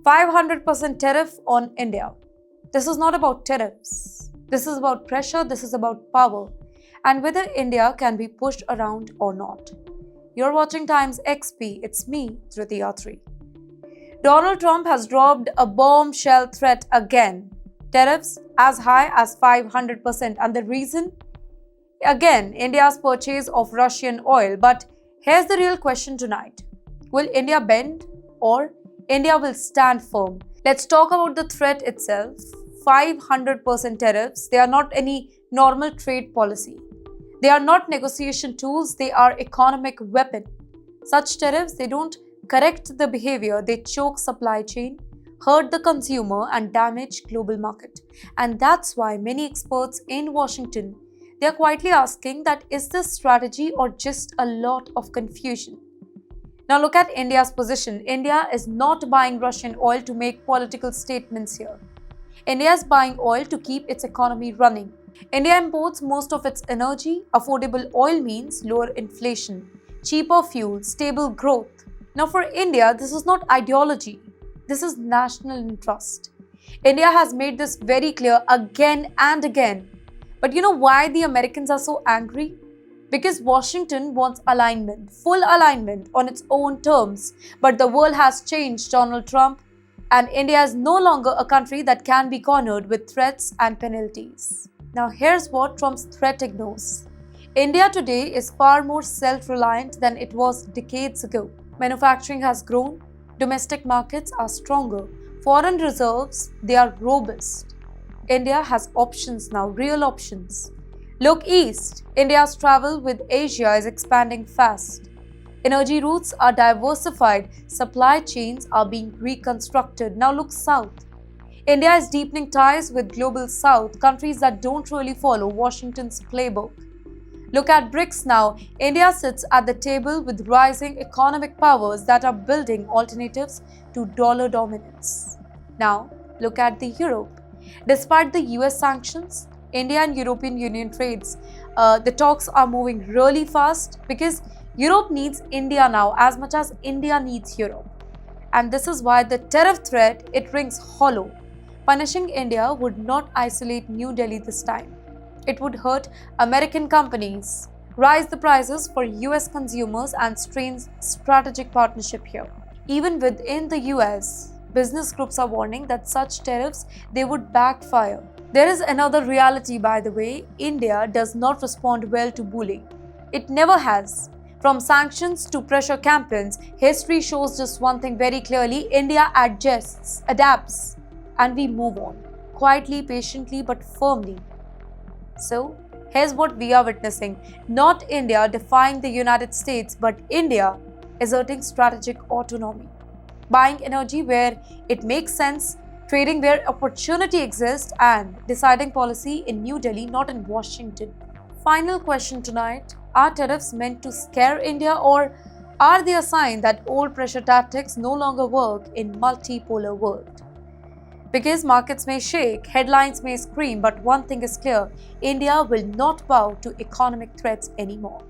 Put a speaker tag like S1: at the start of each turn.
S1: 500% tariff on India. This is not about tariffs. This is about pressure, this is about power, and whether India can be pushed around or not. You're watching Times XP. It's me, Tritiya 3. Donald Trump has dropped a bombshell threat again. Tariffs as high as 500%. And the reason? Again, India's purchase of Russian oil. But here's the real question tonight. Will India bend or India will stand firm? Let's talk about the threat itself. 500% tariffs, they are not any normal trade policy. They are not negotiation tools, they are economic weapon. Such tariffs, they don't correct the behavior, they choke supply chain, hurt the consumer and damage global market. And that's why many experts in Washington, they are quietly asking that is this strategy or just a lot of confusion? Now look at India's position. India is not buying Russian oil to make political statements here. India is buying oil to keep its economy running. India imports most of its energy. Affordable oil means lower inflation, cheaper fuel, stable growth. Now for India, this is not ideology. This is national interest. India has made this very clear again and again. But you know why the Americans are so angry? Because Washington wants alignment, full alignment on its own terms. But the world has changed, Donald Trump, and India is no longer a country that can be cornered with threats and penalties. Now here's what Trump's threat ignores. India today is far more self-reliant than it was decades ago. Manufacturing has grown, domestic markets are stronger, foreign reserves, they are robust. India has options now, real options. Look east, India's travel with Asia is expanding fast. Energy routes are diversified, supply chains are being reconstructed. Now look south. India is deepening ties with global south, countries that don't really follow Washington's playbook. Look at BRICS now. India sits at the table with rising economic powers that are building alternatives to dollar dominance. Now look at the Europe. Despite the U.S. sanctions, India and European Union trades, the talks are moving really fast because Europe needs India now as much as India needs Europe. And this is why the tariff threat, it rings hollow. Punishing India would not isolate New Delhi this time. It would hurt American companies, rise the prices for US consumers and strain strategic partnership here. Even within the US, business groups are warning that such tariffs, they would backfire. There is another reality, by the way. India does not respond well to bullying. It never has. From sanctions to pressure campaigns, history shows just one thing very clearly. India adjusts, adapts, and we move on. Quietly, patiently, but firmly. So, here's what we are witnessing. Not India defying the United States, but India asserting strategic autonomy. Buying energy where it makes sense, trading where opportunity exists, and deciding policy in New Delhi, not in Washington. Final question tonight. Are tariffs meant to scare India or are they a sign that old pressure tactics no longer work in multipolar world? Because markets may shake, headlines may scream, but one thing is clear, India will not bow to economic threats anymore.